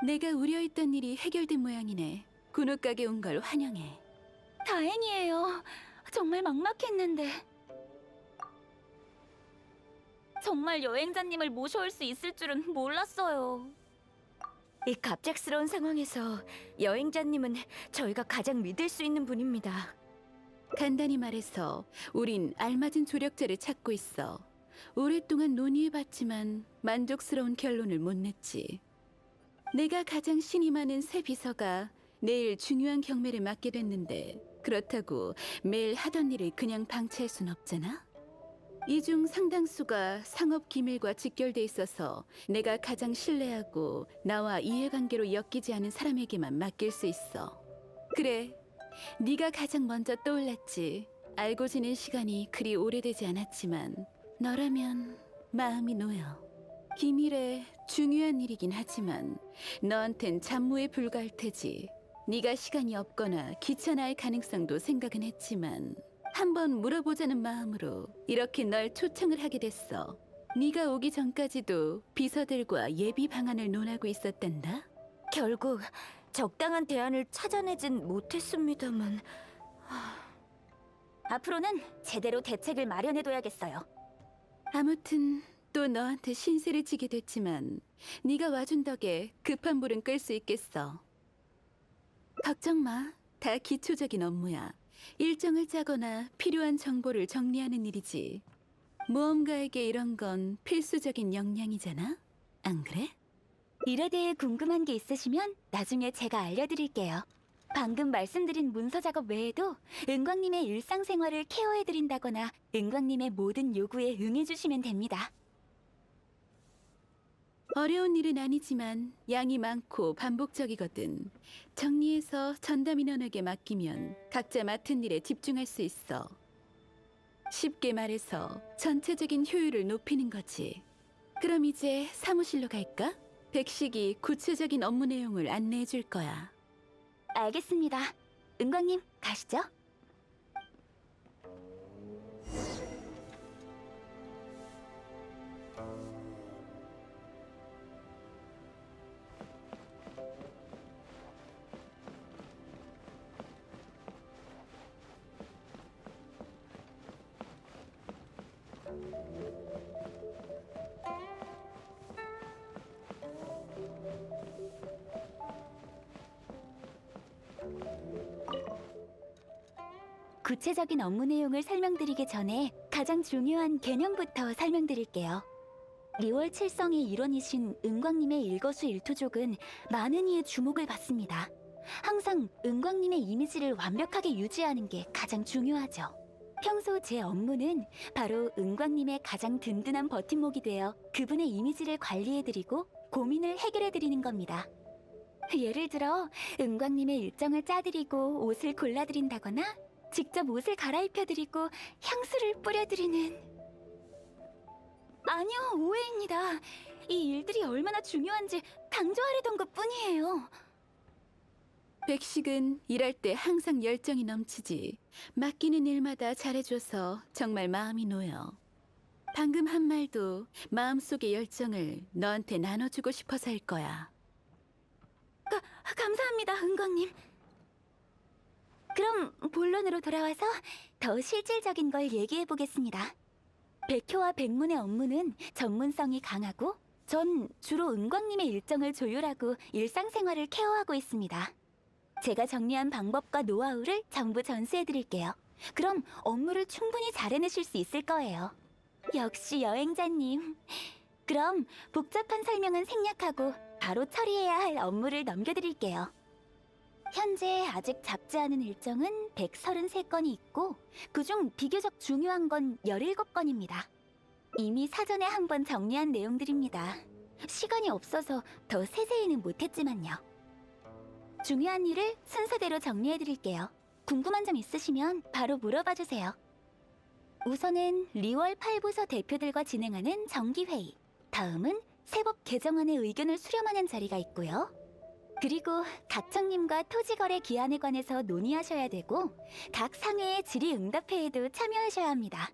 내가 우려했던 일이 해결된 모양이네. 군옥 가게 온 걸 환영해. 다행이에요. 정말 막막했는데. 정말 여행자님을 모셔올 수 있을 줄은 몰랐어요. 이 갑작스러운 상황에서 여행자님은 저희가 가장 믿을 수 있는 분입니다. 간단히 말해서 우린 알맞은 조력자를 찾고 있어. 오랫동안 논의해봤지만 만족스러운 결론을 못 냈지. 내가 가장 신이 많은 새 비서가 내일 중요한 경매를 맡게 됐는데 그렇다고 매일 하던 일을 그냥 방치할 순 없잖아? 이 중 상당수가 상업 기밀과 직결돼 있어서 내가 가장 신뢰하고 나와 이해관계로 엮이지 않은 사람에게만 맡길 수 있어. 그래, 네가 가장 먼저 떠올랐지. 알고 지낸 시간이 그리 오래되지 않았지만 너라면 마음이 놓여. 기밀에 중요한 일이긴 하지만 너한텐 잡무에 불과할 테지. 네가 시간이 없거나 귀찮아할 가능성도 생각은 했지만 한번 물어보자는 마음으로 이렇게 널 초청을 하게 됐어. 네가 오기 전까지도 비서들과 예비 방안을 논하고 있었단다. 결국 적당한 대안을 찾아내진 못했습니다만 앞으로는 제대로 대책을 마련해둬야겠어요. 아무튼 또 너한테 신세를 지게 됐지만 네가 와준 덕에 급한 불은 끌 수 있겠어. 걱정 마. 다 기초적인 업무야. 일정을 짜거나 필요한 정보를 정리하는 일이지. 모험가에게 이런 건 필수적인 역량이잖아. 안 그래? 일에 대해 궁금한 게 있으시면 나중에 제가 알려드릴게요. 방금 말씀드린 문서 작업 외에도 은광님의 일상생활을 케어해드린다거나 은광님의 모든 요구에 응해주시면 됩니다. 어려운 일은 아니지만 양이 많고 반복적이거든. 정리해서 전담 인원에게 맡기면 각자 맡은 일에 집중할 수 있어. 쉽게 말해서 전체적인 효율을 높이는 거지. 그럼 이제 사무실로 갈까? 백식이 구체적인 업무 내용을 안내해 줄 거야. 알겠습니다. 은광님, 가시죠. 구체적인 업무 내용을 설명드리기 전에 가장 중요한 개념부터 설명드릴게요. 리월 칠성의 일원이신 은광님의 일거수일투족은 많은 이의 주목을 받습니다. 항상 은광님의 이미지를 완벽하게 유지하는 게 가장 중요하죠. 평소 제 업무는 바로 은광님의 가장 든든한 버팀목이 되어 그분의 이미지를 관리해드리고 고민을 해결해드리는 겁니다. 예를 들어 은광님의 일정을 짜드리고 옷을 골라드린다거나 직접 옷을 갈아입혀드리고 향수를 뿌려드리는... 아니요, 오해입니다. 이 일들이 얼마나 중요한지 강조하려던 것뿐이에요. 백식은 일할 때 항상 열정이 넘치지. 맡기는 일마다 잘해줘서 정말 마음이 놓여. 방금 한 말도 마음속의 열정을 너한테 나눠주고 싶어서 할 거야. 감사합니다, 은광님. 그럼 본론으로 돌아와서 더 실질적인 걸 얘기해보겠습니다. 백효와 백문의 업무는 전문성이 강하고 전 주로 은광님의 일정을 조율하고 일상생활을 케어하고 있습니다. 제가 정리한 방법과 노하우를 전부 전수해드릴게요. 그럼 업무를 충분히 잘 해내실 수 있을 거예요. 역시 여행자님. 그럼 복잡한 설명은 생략하고 바로 처리해야 할 업무를 넘겨드릴게요. 현재 아직 잡지 않은 일정은 133건이 있고 그중 비교적 중요한 건 17건입니다. 이미 사전에 한번 정리한 내용들입니다. 시간이 없어서 더 세세히는 못했지만요. 중요한 일을 순서대로 정리해드릴게요. 궁금한 점 있으시면 바로 물어봐주세요. 우선은 리월 8부서 대표들과 진행하는 정기회의, 다음은 세법 개정안의 의견을 수렴하는 자리가 있고요. 그리고 각청님과 토지거래 기한에 관해서 논의하셔야 되고 각 상회의 질의응답회에도 참여하셔야 합니다.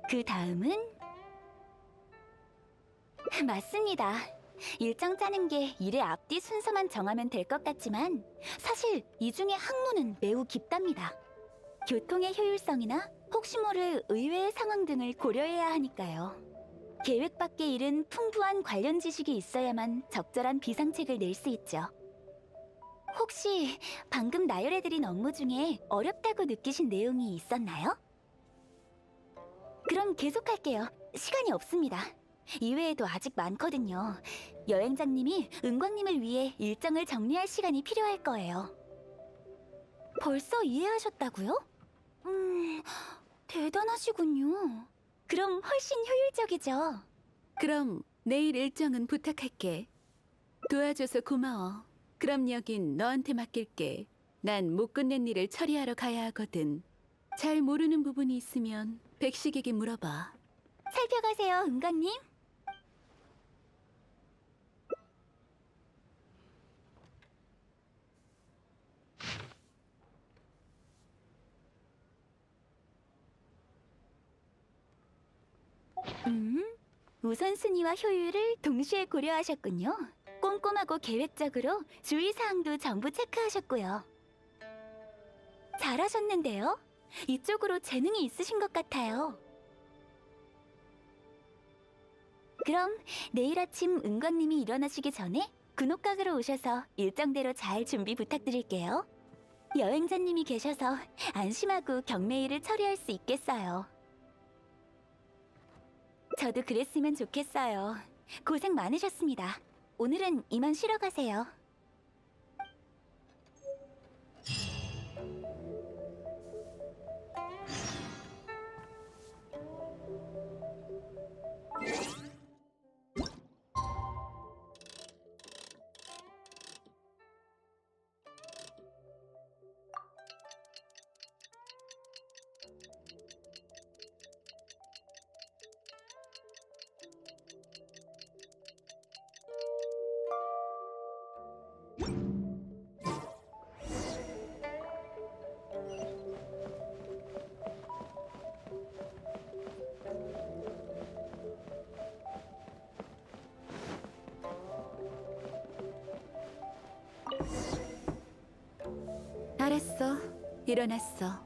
그 다음은... 맞습니다. 일정 짜는 게 일의 앞뒤 순서만 정하면 될 것 같지만 사실 이 중에 항로는 매우 깊답니다. 교통의 효율성이나 혹시 모를 의외의 상황 등을 고려해야 하니까요. 계획 밖의 일은 풍부한 관련 지식이 있어야만 적절한 비상책을 낼 수 있죠. 혹시 방금 나열해드린 업무 중에 어렵다고 느끼신 내용이 있었나요? 그럼 계속할게요. 시간이 없습니다. 이외에도 아직 많거든요. 여행자님이 은광님을 위해 일정을 정리할 시간이 필요할 거예요. 벌써 이해하셨다고요? 대단하시군요. 그럼 훨씬 효율적이죠. 그럼 내일 일정은 부탁할게. 도와줘서 고마워. 그럼 여긴 너한테 맡길게. 난 못 끝낸 일을 처리하러 가야 하거든. 잘 모르는 부분이 있으면 백식에게 물어봐. 살펴가세요, 은광님. 우선순위와 효율을 동시에 고려하셨군요. 꼼꼼하고 계획적으로 주의사항도 전부 체크하셨고요. 잘하셨는데요? 이쪽으로 재능이 있으신 것 같아요. 그럼 내일 아침 은광님이 일어나시기 전에 군옥각으로 오셔서 일정대로 잘 준비 부탁드릴게요. 여행자님이 계셔서 안심하고 경매일을 처리할 수 있겠어요. 저도 그랬으면 좋겠어요. 고생 많으셨습니다. 오늘은 이만 쉬러 가세요. 알았어. 일어났어.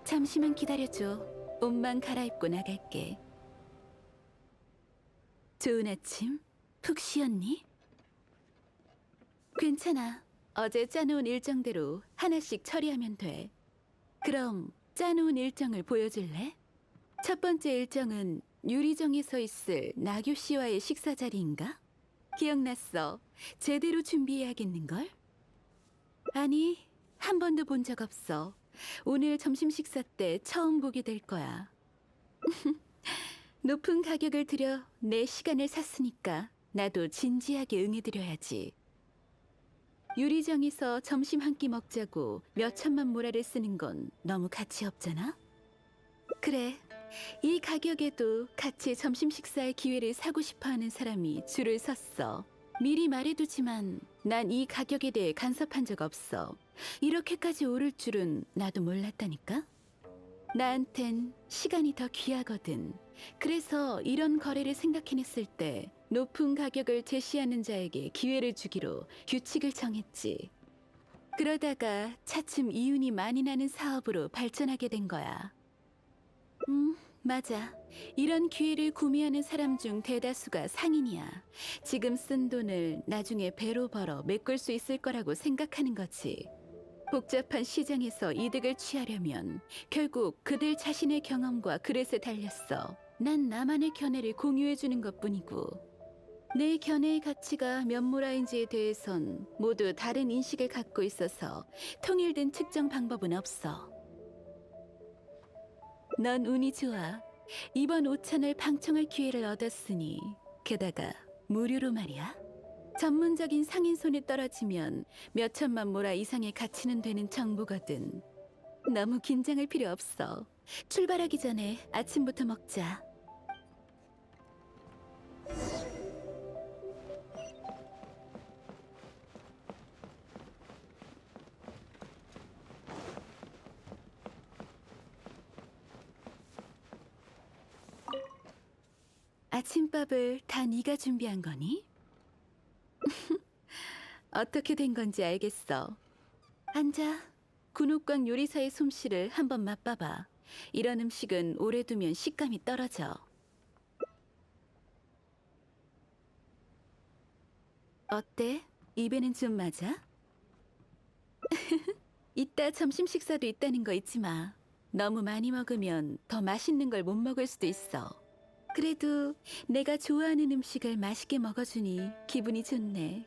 잠시만 기다려줘. 옷만 갈아입고 나갈게. 좋은 아침. 푹 쉬었니? 괜찮아. 어제 짜놓은 일정대로 하나씩 처리하면 돼. 그럼 짜놓은 일정을 보여줄래? 첫 번째 일정은 유리정에서 있을 나교 씨와의 식사 자리인가? 기억났어. 제대로 준비해야겠는걸? 아니, 한 번도 본 적 없어. 오늘 점심 식사 때 처음 보게 될 거야. 높은 가격을 들여 내 시간을 샀으니까 나도 진지하게 응해드려야지. 유리정에서 점심 한 끼 먹자고 몇 천만 모라를 쓰는 건 너무 가치 없잖아? 그래, 이 가격에도 같이 점심 식사의 기회를 사고 싶어 하는 사람이 줄을 섰어. 미리 말해두지만 난 이 가격에 대해 간섭한 적 없어. 이렇게까지 오를 줄은 나도 몰랐다니까? 나한텐 시간이 더 귀하거든. 그래서 이런 거래를 생각해냈을 때 높은 가격을 제시하는 자에게 기회를 주기로 규칙을 정했지. 그러다가 차츰 이윤이 많이 나는 사업으로 발전하게 된 거야. 맞아. 이런 기회를 구매하는 사람 중 대다수가 상인이야. 지금 쓴 돈을 나중에 배로 벌어 메꿀 수 있을 거라고 생각하는 거지. 복잡한 시장에서 이득을 취하려면 결국 그들 자신의 경험과 그릇에 달렸어. 난 나만의 견해를 공유해주는 것뿐이고 내 견해의 가치가 면모라인지에 대해선 모두 다른 인식을 갖고 있어서 통일된 측정 방법은 없어. 넌 운이 좋아. 이번 오찬을 방청할 기회를 얻었으니 게다가 무료로 말이야. 전문적인 상인 손에 떨어지면 몇 천만 모라 이상의 가치는 되는 정보거든. 너무 긴장할 필요 없어. 출발하기 전에 아침부터 먹자. 아침밥을 다 네가 준비한 거니? 어떻게 된 건지 알겠어. 앉아. 군옥광 요리사의 솜씨를 한번 맛봐봐. 이런 음식은 오래 두면 식감이 떨어져. 어때? 입에는 좀 맞아? 이따 점심 식사도 있다는 거 잊지 마. 너무 많이 먹으면 더 맛있는 걸 못 먹을 수도 있어. 그래도 내가 좋아하는 음식을 맛있게 먹어주니 기분이 좋네.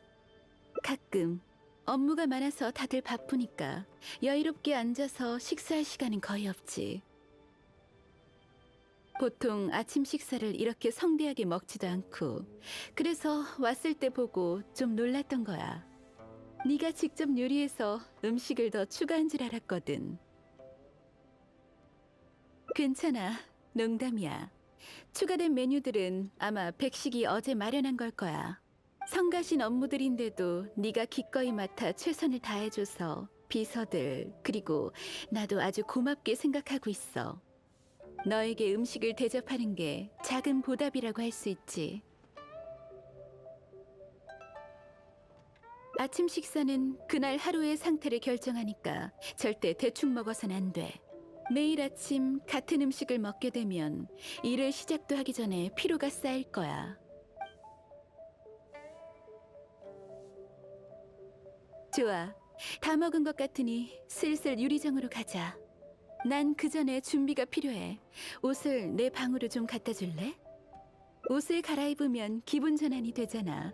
가끔 업무가 많아서 다들 바쁘니까 여유롭게 앉아서 식사할 시간은 거의 없지. 보통 아침 식사를 이렇게 성대하게 먹지도 않고 그래서 왔을 때 보고 좀 놀랐던 거야. 네가 직접 요리해서 음식을 더 추가한 줄 알았거든. 괜찮아. 농담이야. 추가된 메뉴들은 아마 백식이 어제 마련한 걸 거야. 성가신 업무들인데도 네가 기꺼이 맡아 최선을 다해줘서 비서들 그리고 나도 아주 고맙게 생각하고 있어. 너에게 음식을 대접하는 게 작은 보답이라고 할 수 있지. 아침 식사는 그날 하루의 상태를 결정하니까 절대 대충 먹어선 안 돼. 매일 아침 같은 음식을 먹게 되면 일을 시작도 하기 전에 피로가 쌓일 거야. 좋아. 다 먹은 것 같으니 슬슬 유리장으로 가자. 난 그 전에 준비가 필요해. 옷을 내 방으로 좀 갖다 줄래? 옷을 갈아입으면 기분 전환이 되잖아.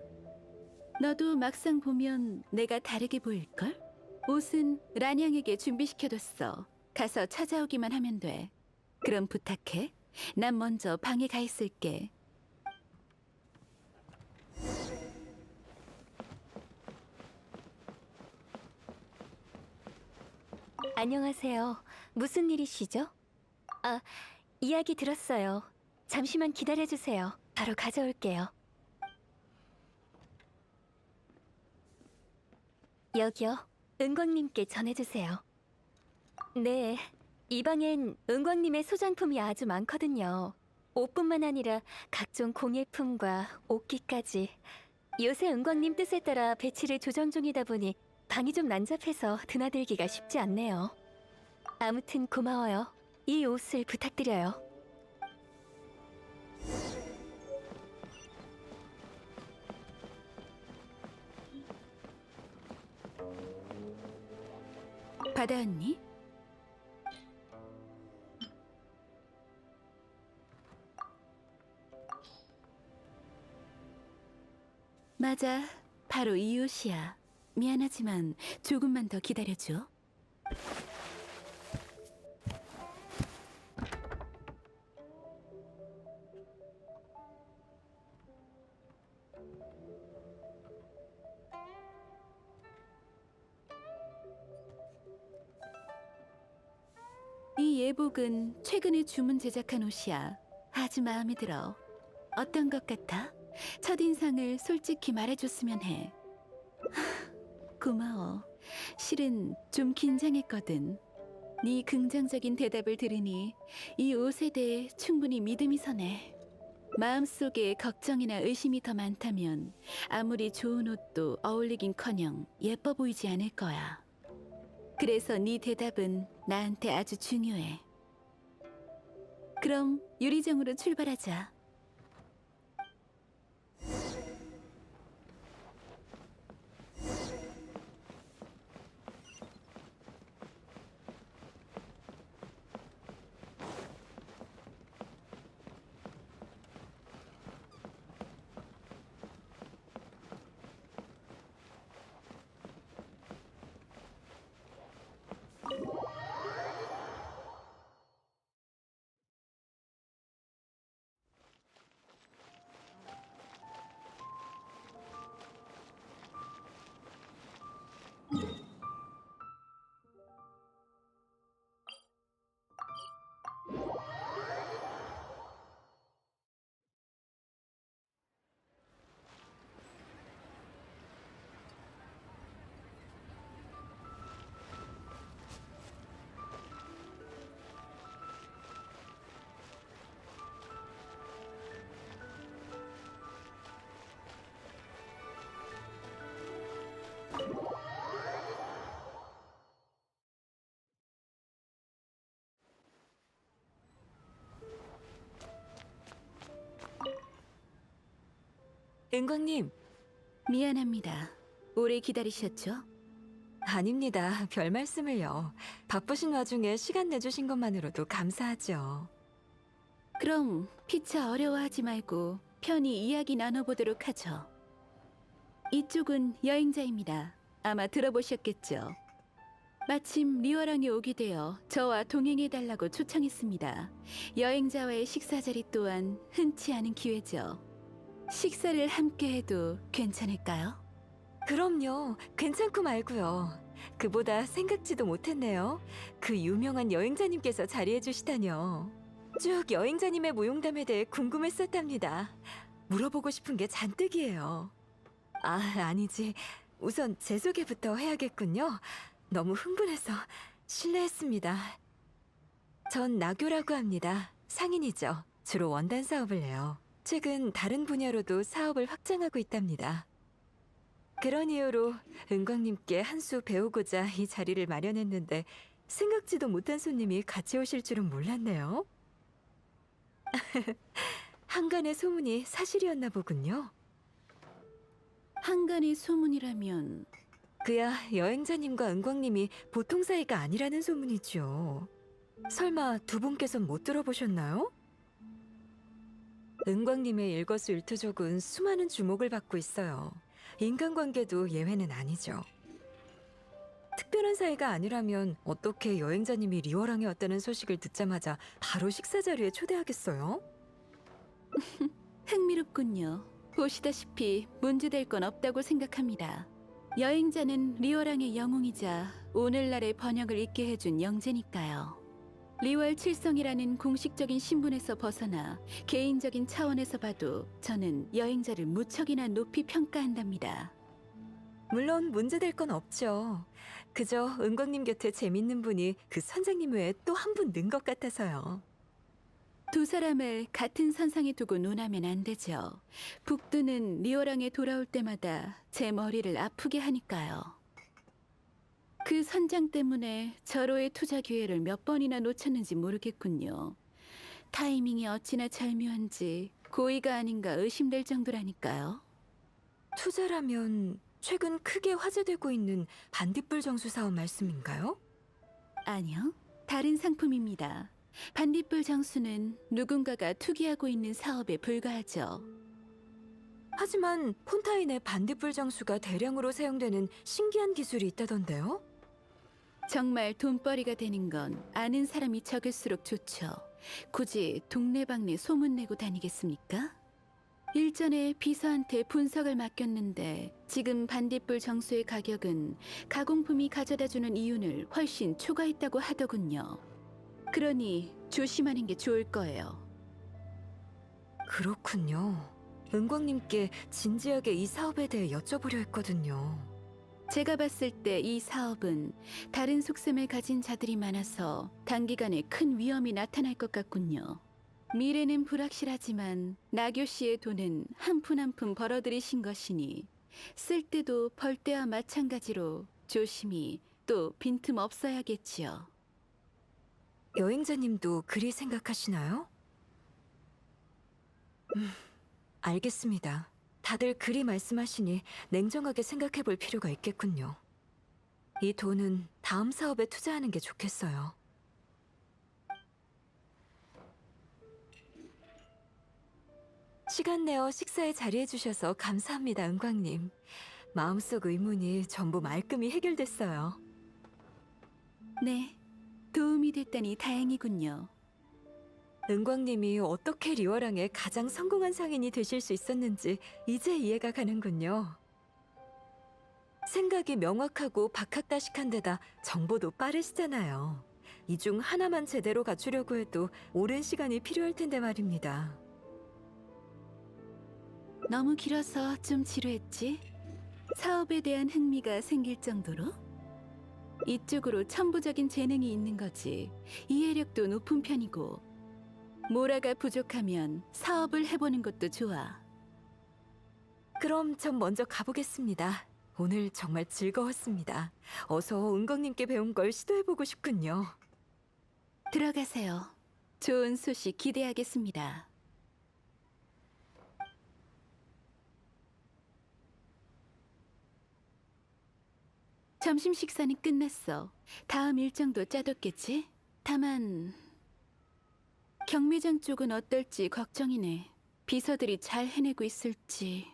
너도 막상 보면 내가 다르게 보일걸? 옷은 란양에게 준비시켜뒀어. 가서 찾아오기만 하면 돼. 그럼 부탁해. 난 먼저 방에 가 있을게. 안녕하세요. 무슨 일이시죠? 아, 이야기 들었어요. 잠시만 기다려주세요. 바로 가져올게요. 여기요. 은광님께 전해주세요. 네, 이 방엔 은광님의 소장품이 아주 많거든요. 옷뿐만 아니라 각종 공예품과 옷기까지. 요새 은광님 뜻에 따라 배치를 조정 중이다 보니 방이 좀 난잡해서 드나들기가 쉽지 않네요. 아무튼 고마워요. 이 옷을 부탁드려요. 받아왔니? 맞아. 바로 이 옷이야. 미안하지만 조금만 더 기다려줘. 이 예복은 최근에 주문 제작한 옷이야. 아주 마음에 들어. 어떤 것 같아? 첫인상을 솔직히 말해줬으면 해. 고마워. 실은 좀 긴장했거든. 네 긍정적인 대답을 들으니 이 옷에 대해 충분히 믿음이 서네. 마음속에 걱정이나 의심이 더 많다면 아무리 좋은 옷도 어울리긴커녕 예뻐 보이지 않을 거야. 그래서 네 대답은 나한테 아주 중요해. 그럼 유리장으로 출발하자. 은광님, 미안합니다. 오래 기다리셨죠? 아닙니다. 별 말씀을요. 바쁘신 와중에 시간 내주신 것만으로도 감사하죠. 그럼 피차 어려워하지 말고 편히 이야기 나눠보도록 하죠. 이쪽은 여행자입니다. 아마 들어보셨겠죠? 마침 리워랑에 오게 되어 저와 동행해달라고 초청했습니다. 여행자와의 식사 자리 또한 흔치 않은 기회죠. 식사를 함께해도 괜찮을까요? 그럼요. 괜찮고 말고요. 그보다 생각지도 못했네요. 그 유명한 여행자님께서 자리해 주시다뇨. 쭉 여행자님의 무용담에 대해 궁금했었답니다. 물어보고 싶은 게 잔뜩이에요. 아, 아니지. 우선 제 소개부터 해야겠군요. 너무 흥분해서 실례했습니다. 전 나교라고 합니다. 상인이죠. 주로 원단 사업을 해요. 최근 다른 분야로도 사업을 확장하고 있답니다. 그런 이유로 은광님께 한 수 배우고자 이 자리를 마련했는데 생각지도 못한 손님이 같이 오실 줄은 몰랐네요. 한간의 소문이 사실이었나 보군요. 한간의 소문이라면 그야 여행자님과 은광님이 보통 사이가 아니라는 소문이죠. 설마 두 분께선 못 들어보셨나요? 은광님의 일거수일투족은 수많은 주목을 받고 있어요. 인간관계도 예외는 아니죠. 특별한 사이가 아니라면 어떻게 여행자님이 리워랑에 왔다는 소식을 듣자마자 바로 식사 자리에 초대하겠어요? 흥미롭군요. 보시다시피 문제될 건 없다고 생각합니다. 여행자는 리워랑의 영웅이자 오늘날의 번역을 잇게 해준 영재니까요. 리월 칠성이라는 공식적인 신분에서 벗어나 개인적인 차원에서 봐도 저는 여행자를 무척이나 높이 평가한답니다. 물론 문제될 건 없죠. 그저 은광님 곁에 재밌는 분이 그 선장님 외에 또 한 분 는 것 같아서요. 두 사람을 같은 선상에 두고 논하면 안 되죠. 북두는 리오랑에 돌아올 때마다 제 머리를 아프게 하니까요. 그 선장 때문에 저로의 투자 기회를 몇 번이나 놓쳤는지 모르겠군요. 타이밍이 어찌나 절묘한지 고의가 아닌가 의심될 정도라니까요. 투자라면 최근 크게 화제되고 있는 반딧불 정수 사업 말씀인가요? 아니요, 다른 상품입니다. 반딧불 정수는 누군가가 투기하고 있는 사업에 불과하죠. 하지만 폰타인의 반딧불 정수가 대량으로 사용되는 신기한 기술이 있다던데요? 정말 돈벌이가 되는 건 아는 사람이 적을수록 좋죠. 굳이 동네방네 소문내고 다니겠습니까? 일전에 비서한테 분석을 맡겼는데 지금 반딧불 정수의 가격은 가공품이 가져다주는 이윤을 훨씬 초과했다고 하더군요. 그러니 조심하는 게 좋을 거예요. 그렇군요. 은광님께 진지하게 이 사업에 대해 여쭤보려 했거든요. 제가 봤을 때 이 사업은 다른 속셈을 가진 자들이 많아서 단기간에 큰 위험이 나타날 것 같군요. 미래는 불확실하지만 나교 씨의 돈은 한 푼 한 푼 벌어들이신 것이니 쓸 때도 벌 때와 마찬가지로 조심히 또 빈틈 없어야겠지요. 여행자님도 그리 생각하시나요? 알겠습니다. 다들 그리 말씀하시니 냉정하게 생각해 볼 필요가 있겠군요. 이 돈은 다음 사업에 투자하는 게 좋겠어요. 시간 내어 식사에 자리해 주셔서 감사합니다, 은광님. 마음속 의문이 전부 말끔히 해결됐어요. 네, 도움이 됐다니 다행이군요. 은광님이 어떻게 리워랑의 가장 성공한 상인이 되실 수 있었는지 이제 이해가 가는군요. 생각이 명확하고 박학다식한 데다 정보도 빠르시잖아요. 이 중 하나만 제대로 갖추려고 해도 오랜 시간이 필요할 텐데 말입니다. 너무 길어서 좀 지루했지? 사업에 대한 흥미가 생길 정도로? 이쪽으로 천부적인 재능이 있는 거지. 이해력도 높은 편이고. 모라가 부족하면 사업을 해보는 것도 좋아. 그럼 전 먼저 가보겠습니다. 오늘 정말 즐거웠습니다. 어서 은광님께 배운 걸 시도해보고 싶군요. 들어가세요. 좋은 소식 기대하겠습니다. 점심 식사는 끝났어. 다음 일정도 짜뒀겠지? 다만 경매장 쪽은 어떨지 걱정이네. 비서들이 잘 해내고 있을지.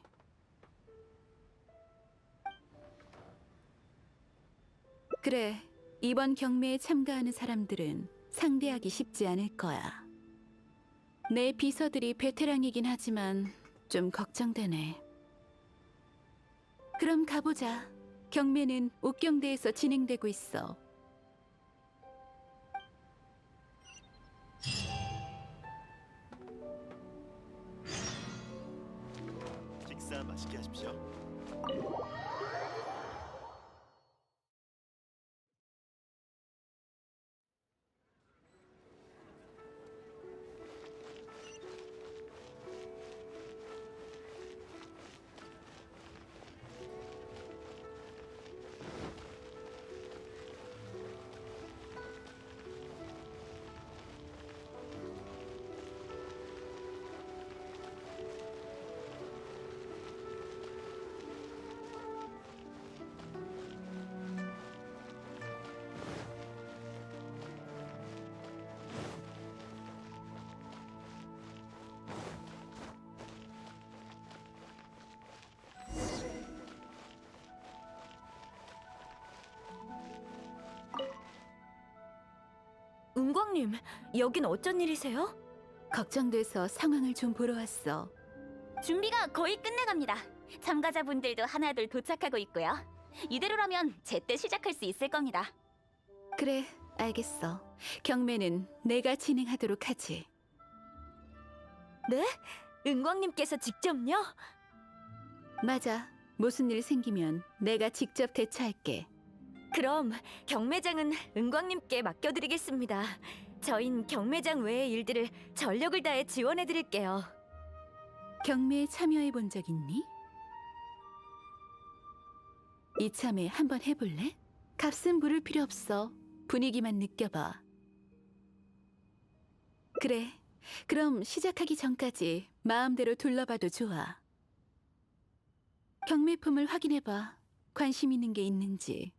그래, 이번 경매에 참가하는 사람들은 상대하기 쉽지 않을 거야. 내 비서들이 베테랑이긴 하지만 좀 걱정되네. 그럼 가보자. 경매는 옥경대에서 진행되고 있어. 식사 맛있게 하십시오. 은광님, 여긴 어쩐 일이세요? 걱정돼서 상황을 좀 보러 왔어. 준비가 거의 끝내갑니다. 참가자분들도 하나둘 도착하고 있고요. 이대로라면 제때 시작할 수 있을 겁니다. 그래, 알겠어. 경매는 내가 진행하도록 하지. 네? 은광님께서 직접요? 맞아. 무슨 일 생기면 내가 직접 대처할게. 그럼 경매장은 은광님께 맡겨드리겠습니다. 저흰 경매장 외의 일들을 전력을 다해 지원해드릴게요. 경매에 참여해 본 적 있니? 이참에 한번 해볼래? 값은 부를 필요 없어. 분위기만 느껴봐. 그래. 그럼 시작하기 전까지 마음대로 둘러봐도 좋아. 경매품을 확인해봐. 관심 있는 게 있는지.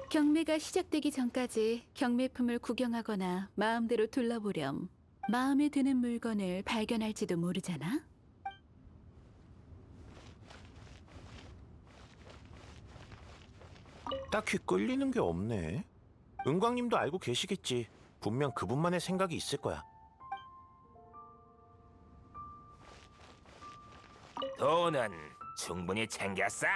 경매가 시작되기 전까지 경매품을 구경하거나 마음대로 둘러보렴. 마음에 드는 물건을 발견할지도 모르잖아. 딱히 끌리는 게 없네. 은광님도 알고 계시겠지. 분명 그분만의 생각이 있을 거야. 돈은 충분히 챙겼어?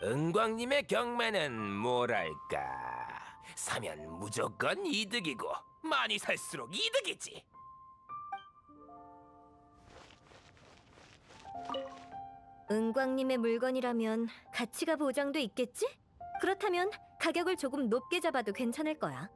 은광님의 경매는 뭐랄까, 사면 무조건 이득이고 많이 살수록 이득이지. 은광님의 물건이라면 가치가 보장돼 있겠지? 그렇다면 가격을 조금 높게 잡아도 괜찮을 거야.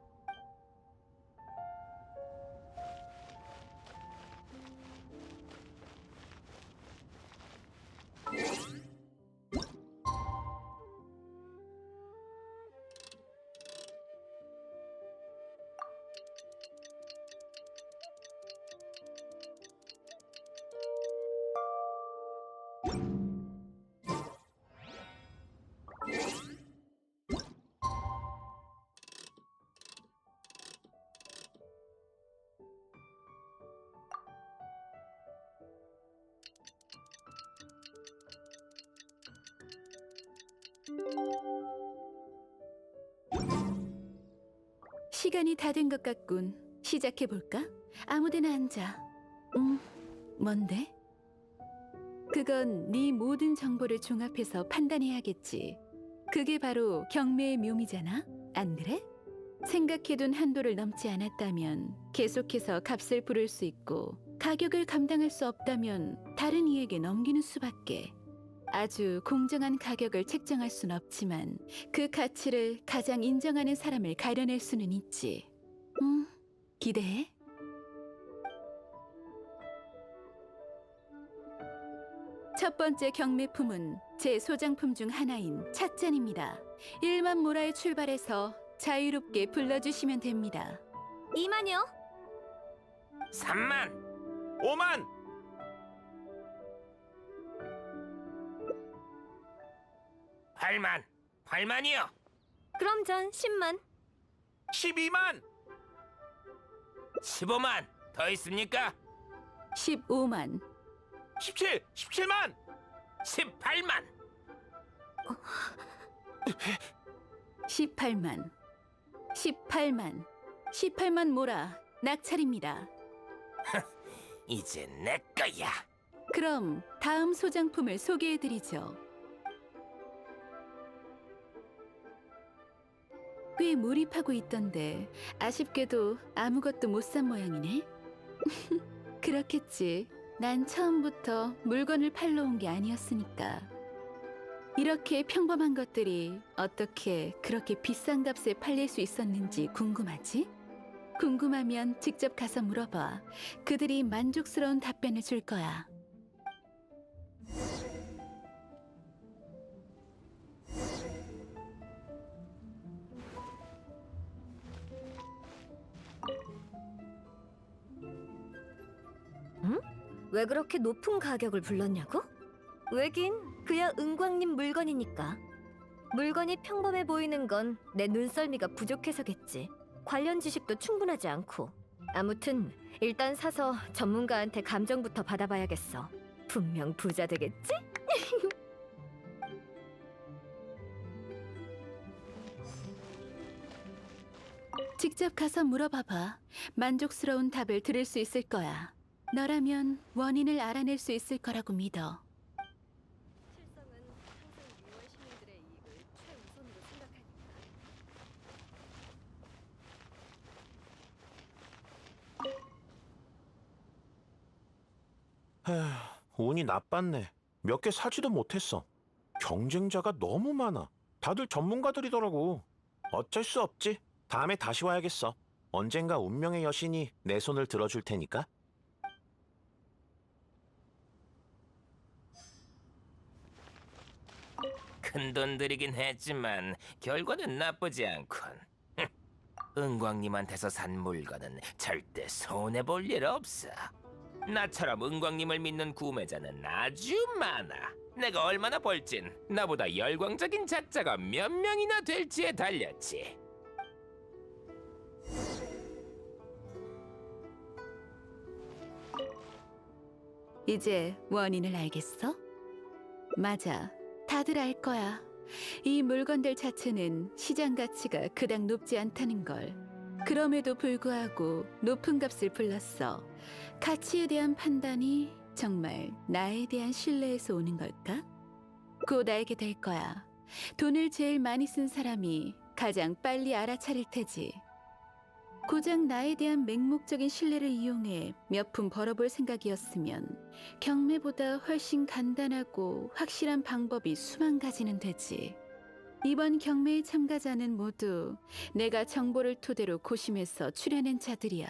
시간이 다 된 것 같군. 시작해볼까? 아무데나 앉아. 뭔데? 그건 네 모든 정보를 종합해서 판단해야겠지. 그게 바로 경매의 묘미잖아. 안 그래? 생각해둔 한도를 넘지 않았다면 계속해서 값을 부를 수 있고, 가격을 감당할 수 없다면 다른 이에게 넘기는 수밖에. 아주 공정한 가격을 책정할 순 없지만 그 가치를 가장 인정하는 사람을 가려낼 수는 있지. 기대해. 첫 번째 경매품은 제 소장품 중 하나인 찻잔입니다. 1만 모라에 출발해서 자유롭게 불러주시면 됩니다. 2만요. 3만. 5만! 8만. 8만이요. 그럼 전 10만. 12만! 15만. 더 있습니까? 15만, 17만! 18만. 18만, 18만, 18만 모라 낙찰입니다. 이제 내 거야. 그럼 다음 소장품을 소개해드리죠. 꽤 몰입하고 있던데 아쉽게도 아무것도 못 산 모양이네. 그렇겠지. 난 처음부터 물건을 팔러 온 게 아니었으니까. 이렇게 평범한 것들이 어떻게 그렇게 비싼 값에 팔릴 수 있었는지 궁금하지? 궁금하면 직접 가서 물어봐. 그들이 만족스러운 답변을 줄 거야. 왜 그렇게 높은 가격을 불렀냐고? 왜긴 그야 은광님 물건이니까. 물건이 평범해 보이는 건 내 눈썰미가 부족해서겠지. 관련 지식도 충분하지 않고. 아무튼 일단 사서 전문가한테 감정부터 받아봐야겠어. 분명 부자 되겠지? 직접 가서 물어봐봐. 만족스러운 답을 들을 수 있을 거야. 너라면 원인을 알아낼 수 있을 거라고 믿어. 실성은 항상 유월 시민들의 이익을 최우선으로 생각하니까. 운이 나빴네. 몇 개 사지도 못했어. 경쟁자가 너무 많아. 다들 전문가들이더라고. 어쩔 수 없지. 다음에 다시 와야겠어. 언젠가 운명의 여신이 내 손을 들어줄 테니까. 큰 돈 들이긴 했지만 결과는 나쁘지 않군. 은광님한테서 산 물건은 절대 손해 볼 일 없어. 나처럼 은광님을 믿는 구매자는 아주 많아. 내가 얼마나 벌진 나보다 열광적인 작자가 몇 명이나 될지에 달렸지. 이제 원인을 알겠어? 맞아. 다들 알 거야. 이 물건들 자체는 시장 가치가 그닥 높지 않다는 걸. 그럼에도 불구하고 높은 값을 불렀어. 가치에 대한 판단이 정말 나에 대한 신뢰에서 오는 걸까? 곧 알게 될 거야. 돈을 제일 많이 쓴 사람이 가장 빨리 알아차릴 테지. 고작 나에 대한 맹목적인 신뢰를 이용해 몇 푼 벌어볼 생각이었으면 경매보다 훨씬 간단하고 확실한 방법이 수만 가지는 되지. 이번 경매의 참가자는 모두 내가 정보를 토대로 고심해서 추려낸 자들이야.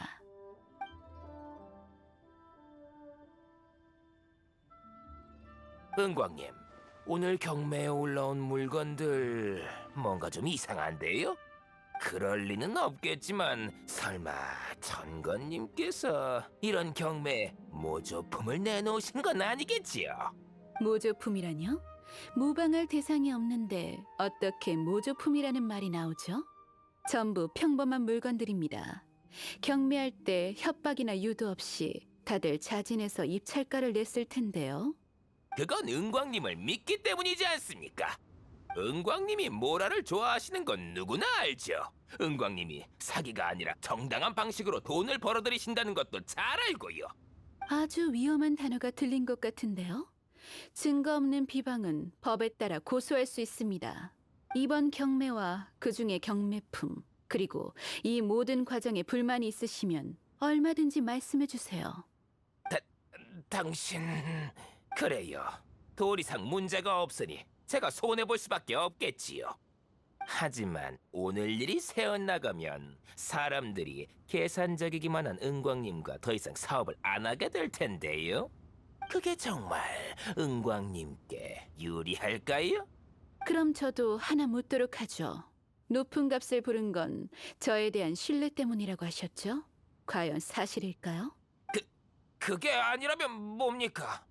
은광님, 오늘 경매에 올라온 물건들 뭔가 좀 이상한데요? 그럴 리는 없겠지만 설마 천건님께서 이런 경매에 모조품을 내놓으신 건 아니겠지요? 모조품이라뇨? 모방할 대상이 없는데 어떻게 모조품이라는 말이 나오죠? 전부 평범한 물건들입니다. 경매할 때 협박이나 유도 없이 다들 자진해서 입찰가를 냈을 텐데요. 그건 은광님을 믿기 때문이지 않습니까? 은광님이 모라를 좋아하시는 건 누구나 알죠. 은광님이 사기가 아니라 정당한 방식으로 돈을 벌어들이신다는 것도 잘 알고요. 아주 위험한 단어가 들린 것 같은데요. 증거 없는 비방은 법에 따라 고소할 수 있습니다. 이번 경매와 그중의 경매품, 그리고 이 모든 과정에 불만이 있으시면 얼마든지 말씀해 주세요. 당신... 그래요. 도리상 문제가 없으니 제가 손해볼 수밖에 없겠지요. 하지만 오늘 일이 새어나가면 사람들이 계산적이기만 한 은광님과 더 이상 사업을 안 하게 될 텐데요. 그게 정말 은광님께 유리할까요? 그럼 저도 하나 묻도록 하죠. 높은 값을 부른 건 저에 대한 신뢰 때문이라고 하셨죠? 과연 사실일까요? 그게 아니라면 뭡니까?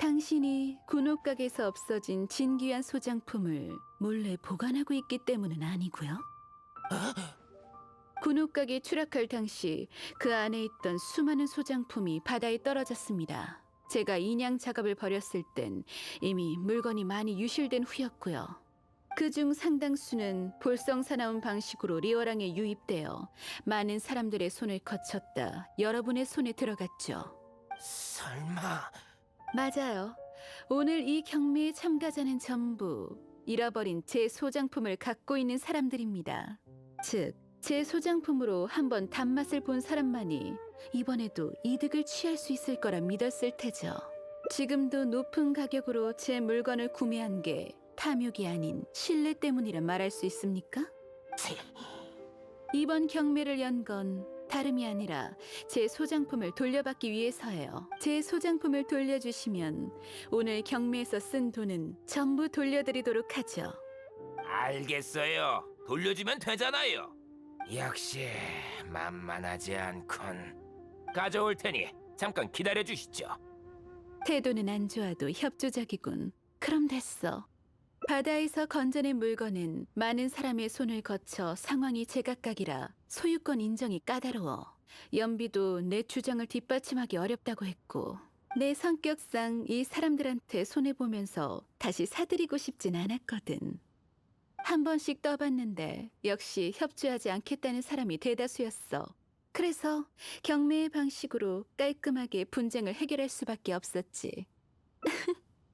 당신이 군옥각에서 없어진 진귀한 소장품을 몰래 보관하고 있기 때문은 아니고요. 군옥각이 추락할 당시 그 안에 있던 수많은 소장품이 바다에 떨어졌습니다. 제가 인양 작업을 벌였을 땐 이미 물건이 많이 유실된 후였고요. 그중 상당수는 볼성사나운 방식으로 리오랑에 유입되어 많은 사람들의 손을 거쳤다 여러분의 손에 들어갔죠. 설마... 맞아요. 오늘 이 경매에 참가자는 전부 잃어버린 제 소장품을 갖고 있는 사람들입니다. 즉, 제 소장품으로 한번 단맛을 본 사람만이 이번에도 이득을 취할 수 있을 거라 믿었을 테죠. 지금도 높은 가격으로 제 물건을 구매한 게 탐욕이 아닌 신뢰 때문이라 말할 수 있습니까? 이번 경매를 연 건 다름이 아니라 제 소장품을 돌려받기 위해서예요. 제 소장품을 돌려주시면 오늘 경매에서 쓴 돈은 전부 돌려드리도록 하죠. 알겠어요. 돌려주면 되잖아요. 역시 만만하지 않군. 가져올 테니 잠깐 기다려 주시죠. 태도는 안 좋아도 협조적이군. 그럼 됐어. 바다에서 건져낸 물건은 많은 사람의 손을 거쳐 상황이 제각각이라 소유권 인정이 까다로워. 연비도 내 주장을 뒷받침하기 어렵다고 했고, 내 성격상 이 사람들한테 손해보면서 다시 사드리고 싶진 않았거든. 한 번씩 떠봤는데 역시 협조하지 않겠다는 사람이 대다수였어. 그래서 경매의 방식으로 깔끔하게 분쟁을 해결할 수밖에 없었지.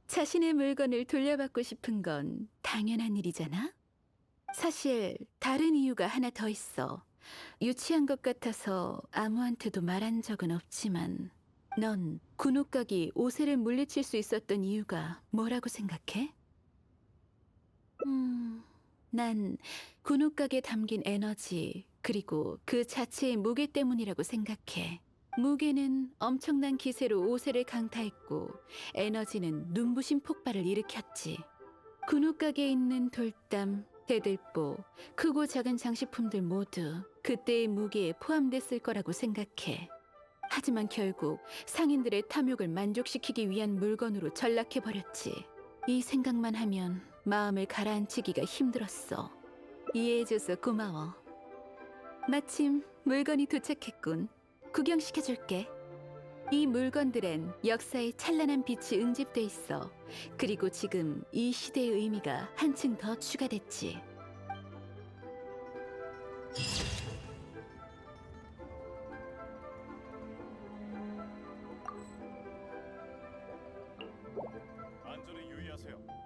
자신의 물건을 돌려받고 싶은 건 당연한 일이잖아? 사실 다른 이유가 하나 더 있어. 유치한 것 같아서 아무한테도 말한 적은 없지만 넌 군옥각이 오세를 물리칠 수 있었던 이유가 뭐라고 생각해? 난 군옥각에 담긴 에너지 그리고 그 자체의 무게 때문이라고 생각해. 무게는 엄청난 기세로 오세를 강타했고 에너지는 눈부신 폭발을 일으켰지. 군옥각에 있는 돌담, 대들보, 크고 작은 장식품들 모두 그때의 무게에 포함됐을 거라고 생각해. 하지만 결국 상인들의 탐욕을 만족시키기 위한 물건으로 전락해버렸지. 이 생각만 하면 마음을 가라앉히기가 힘들었어. 이해해줘서 고마워. 마침 물건이 도착했군. 구경시켜줄게. 이 물건들엔 역사의 찬란한 빛이 응집돼 있어. 그리고 지금 이 시대의 의미가 한층 더 추가됐지. 안전에 유의하세요.